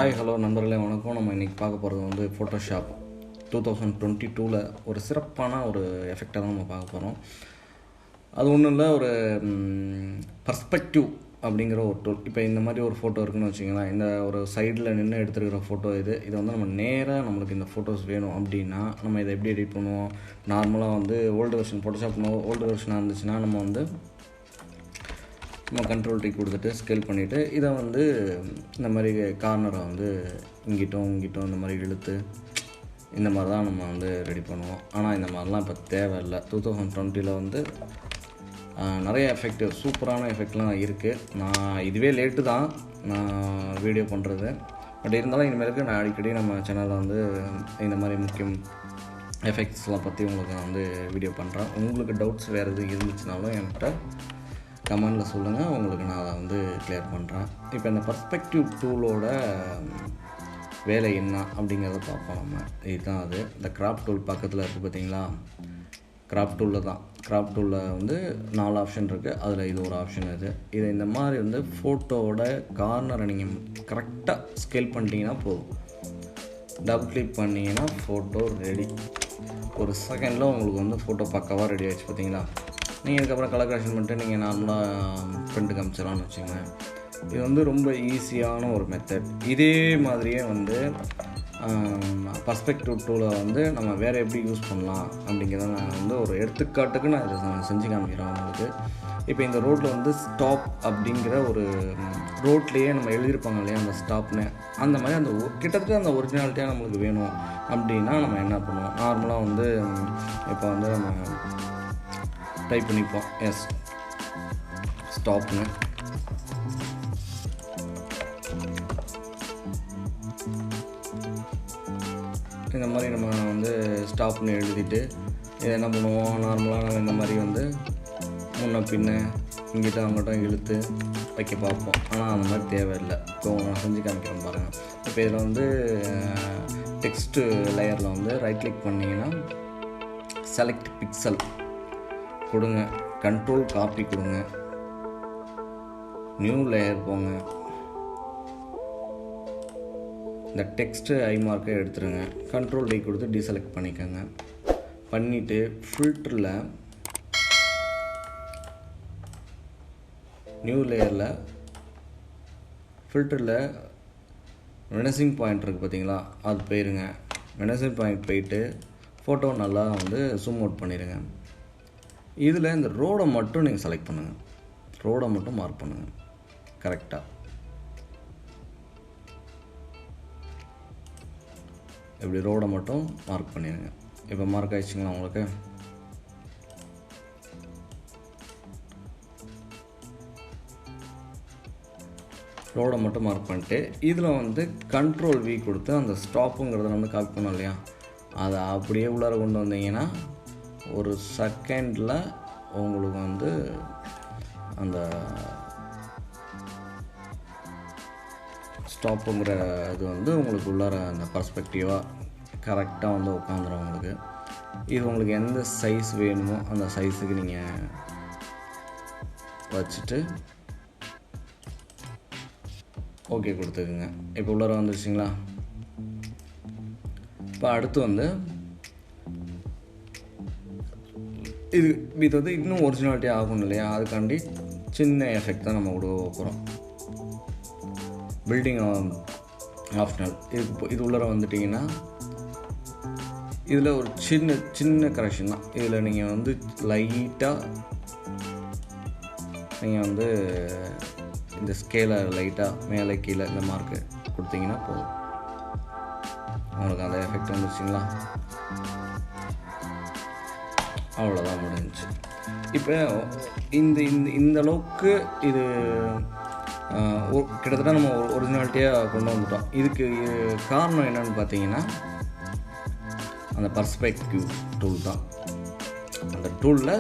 Hi hello நண்பர்களே வணக்கம். நம்ம இன்றைக்கி பார்க்க போகிறது வந்து ஃபோட்டோஷாப் 2022 ஒரு சிறப்பான ஒரு எஃபெக்டை தான் நம்ம பார்க்க போகிறோம். அது ஒன்றும் இல்லை, ஒரு பர்ஸ்பெக்டிவ் அப்படிங்கிற ஒரு டூல். இப்போ இந்த மாதிரி ஒரு ஃபோட்டோ இருக்குதுன்னு வச்சிங்களேன், இந்த ஒரு சைடில் நின்று எடுத்துருக்கிற ஃபோட்டோ இது வந்து நம்ம நேராக நம்மளுக்கு இந்த ஃபோட்டோஸ் வேணும் அப்படின்னா நம்ம இதை எப்படி எடிட் பண்ணுவோம்? நார்மலாக வந்து ஓல்டு வெர்ஷன் ஃபோட்டோஷாப் ஓல்டு வெர்ஷனாக இருந்துச்சுன்னா நம்ம கண்ட்ரோல் டீ கொடுத்துட்டு ஸ்கேல் பண்ணிவிட்டு இதை வந்து இந்த மாதிரி கார்னரை வந்து இங்கிட்டும் இந்த மாதிரி இழுத்து இந்த மாதிரி தான் நம்ம வந்து ரெடி பண்ணுவோம். ஆனால் இந்த மாதிரிலாம் இப்போ தேவையில்லை. 2020 வந்து நிறைய எஃபெக்ட், சூப்பரான எஃபெக்ட்லாம் இருக்குது. நான் இதுவே லேட்டு தான் நான் வீடியோ பண்ணுறது. பட் இருந்தாலும் இனிமேலுக்கு நான் அடிக்கடி நம்ம சேனலில் வந்து இந்த மாதிரி முக்கியம் எஃபெக்ட்ஸ்லாம் பற்றி உங்களுக்கு நான் வந்து வீடியோ பண்ணுறேன். உங்களுக்கு டவுட்ஸ் வேறு எதுவும் இருந்துச்சுனாலும் என்கிட்ட கமெண்டில் சொல்லுங்கள், உங்களுக்கு நான் அதை வந்து கிளியர் பண்ணுறேன். இப்போ இந்த பர்ஸ்பெக்டிவ் டூலோட வேலை என்ன அப்படிங்கிறத பார்ப்போம். நம்ம இதுதான் அது. இந்த கிராப் டூல் பக்கத்தில் இருக்குது பார்த்தீங்களா, கிராப் டூலில் வந்து 4 ஆப்ஷன் இருக்குது. அதில் இது ஒரு ஆப்ஷன். இது இந்த மாதிரி வந்து ஃபோட்டோவோட கார்னரை நீங்கள் கரெக்டாக ஸ்கேல் பண்ணிட்டீங்கன்னா போதும். டபுள் கிளிக் பண்ணிங்கன்னா ஃபோட்டோ ரெடி. ஒரு செகண்டில் உங்களுக்கு வந்து ஃபோட்டோ பக்காவாக ரெடி ஆகிடுச்சு பார்த்தீங்களா. நீங்கள் இதுக்கப்புறம் கலர் கரெக்ஷன் பண்ணிட்டு நீங்கள் நார்மலாக பிரிண்ட் காமிச்சிடலாம்னு வச்சுக்கோங்க. இது வந்து ரொம்ப ஈஸியான ஒரு மெத்தட். இதே மாதிரியே வந்து பர்ஸ்பெக்டிவ் டூலை வந்து நம்ம வேறு எப்படி யூஸ் பண்ணலாம் அப்படிங்கிறத நான் வந்து ஒரு எடுத்துக்காட்டுக்கு நான் இதை செஞ்சு காமிக்கிறேன் உங்களுக்கு. இப்போ இந்த ரோட்டில் வந்து ஸ்டாப் அப்படிங்கிற ஒரு ரோட்லேயே நம்ம எழுதியிருப்பாங்க இல்லையா, அந்த ஸ்டாப்னு, அந்த மாதிரி அந்த கிட்டத்தட்ட அந்த ஒரிஜினாலிட்டியாக நம்மளுக்கு வேணும் அப்படின்னா நம்ம என்ன பண்ணுவோம்? நார்மலாக வந்து இப்போ வந்து நம்ம டைப் பண்ணிப்போம் ஸ்டாப்னு. இந்த மாதிரி நம்ம வந்து ஸ்டாப்னு எழுதிட்டு இதை என்ன பண்ணுவோம்? நார்மலாக நம்ம இந்த மாதிரி வந்து முன்ன பின்ன இங்கிட்ட அங்கிட்டும் இழுத்து வைக்க பார்ப்போம். ஆனால் அந்த மாதிரி தேவையில்லை. இப்போ நான் செஞ்சு காமிக்கிறேன் பாருங்கள். இப்போ இதில் வந்து டெக்ஸ்ட்டு லேயரில் வந்து ரைட் கிளிக் பண்ணிங்கன்னா செலக்ட் பிக்சல் கொடுங்க, கண்ட்ரோல் காப்பி கொடுங்க, நியூ லேயர் போங்க, இந்த டெக்ஸ்ட்டு ஐ மார்க்கை எடுத்துருங்க, கண்ட்ரோல் டி கொடுத்து டீசெலக்ட் பண்ணிக்கோங்க. பண்ணிவிட்டு ஃபில்டரில் நியூ லேயரில் ஃபில்டரில் வெனசிங் பாயிண்ட் இருக்குது பார்த்தீங்களா, அது போயிருங்க. வெனசிங் பாயிண்ட் போயிட்டு ஃபோட்டோ நல்லா வந்து ஜூம் அவுட் பண்ணிடுங்க. இதில் இந்த ரோடை மட்டும் நீங்கள் செலக்ட் பண்ணுங்கள், ரோடை மட்டும் மார்க் பண்ணுங்கள் கரெக்டாக. இப்படி ரோடை மட்டும் மார்க் பண்ணிடுங்க. இப்போ மார்க் ஆகிடுச்சிங்களா உங்களுக்கு? ரோடை மட்டும் மார்க் பண்ணிட்டு இதில் வந்து கண்ட்ரோல் வி கொடுத்து அந்த ஸ்டாப்புங்கிறத நம்ம காப்பி பண்ணோம் இல்லையா, அதை அப்படியே உள்ளார கொண்டு வந்தீங்கன்னா ஒரு செகண்டில் உங்களுக்கு வந்து அந்த ஸ்டாப்புங்கிற இது வந்து உங்களுக்கு உள்ளார அந்த பர்ஸ்பெக்டிவாக கரெக்டாக வந்து உட்காந்துரும் உங்களுக்கு. இது உங்களுக்கு எந்த சைஸ் வேணுமோ அந்த சைஸுக்கு நீங்கள் வச்சுட்டு ஓகே கொடுத்துக்குங்க. இப்போ உள்ளார வந்துருச்சிங்களா? இப்போ அடுத்து வந்து இது வந்து இன்னும் ஒரிஜினாலிட்டி ஆகணும் இல்லையா, அதுக்காண்டி சின்ன எஃபெக்ட் தான் நம்ம கொடுக்க போகிறோம். பில்டிங் ஆப்ஷனல் இது உள்ளார வந்துட்டிங்கன்னா இதில் ஒரு சின்ன கரெக்ஷன் தான். இதில் நீங்கள் வந்து லைட்டாக நீங்கள் வந்து இந்த ஸ்கேலை லைட்டாக மேலே கீழே இந்த மார்க்கு கொடுத்தீங்கன்னா போதும். உங்களுக்கு அந்த எஃபெக்ட் வந்துருச்சிங்களா? அவ்வளோதான், முடிஞ்சிச்சு. இப்போ இந்த அளவுக்கு இது கிட்டத்தட்ட நம்ம ஒரிஜினாலிட்டியாக கொண்டு வந்துட்டோம். இதுக்கு காரணம் என்னன்னு பார்த்தீங்கன்னா அந்த பர்ஸ்பெக்டிவ் டூல் தான். அந்த டூலில்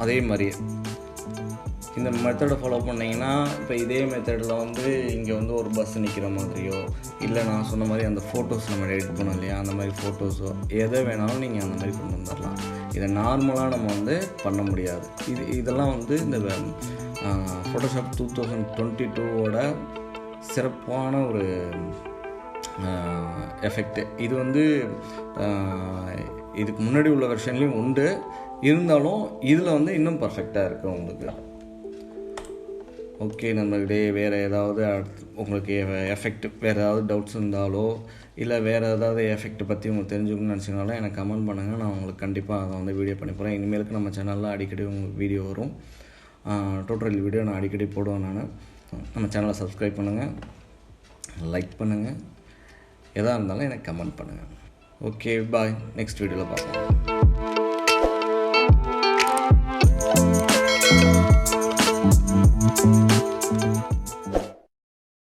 அதே மாதிரியே இந்த மெத்தடை ஃபாலோ பண்ணிங்கன்னா இப்போ இதே மெத்தடில் வந்து இங்கே வந்து ஒரு பஸ் நிற்கிற மாதிரியோ, இல்லை நான் சொன்ன மாதிரி அந்த ஃபோட்டோஸ் நம்ம எடிட் பண்ணோம் இல்லையா, அந்த மாதிரி ஃபோட்டோஸோ எதை வேணாலும் நீங்கள் அந்த மாதிரி கொண்டு வந்துடலாம். இதை நார்மலாக நம்ம வந்து பண்ண முடியாது. இதெல்லாம் வந்து இந்த ஃபோட்டோஷாப் 2022 சிறப்பான ஒரு எஃபெக்ட்டு. இது வந்து இதுக்கு முன்னாடி உள்ள வெர்ஷன்லேயும் உண்டு, இருந்தாலும் இதில் வந்து இன்னும் பர்ஃபெக்டாக இருக்குது உங்களுக்கு. ஓகே நண்பர்களே, வேறு ஏதாவது உங்களுக்கு எஃபெக்ட் வேறு ஏதாவது டவுட்ஸ் இருந்தாலோ இல்லை வேறு ஏதாவது எஃபெக்ட் பற்றி உங்களுக்கு தெரிஞ்சுக்கணும்னு நினச்சிங்கனாலும் எனக்கு கமெண்ட் பண்ணுங்கள். நான் உங்களுக்கு கண்டிப்பாக அதை வந்து வீடியோ பண்ணி போகிறேன். இனிமேலுக்கு நம்ம சேனலில் அடிக்கடி உங்களுக்கு வீடியோ வரும். டோட்டல் வீடியோ நான் அடிக்கடி போடுவேன். நம்ம சேனலை சப்ஸ்கிரைப் பண்ணுங்கள், லைக் பண்ணுங்கள், எதாக இருந்தாலும் எனக்கு கமெண்ட் பண்ணுங்கள். ஓகே பாய், நெக்ஸ்ட் வீடியோவில் பார்ப்போம்.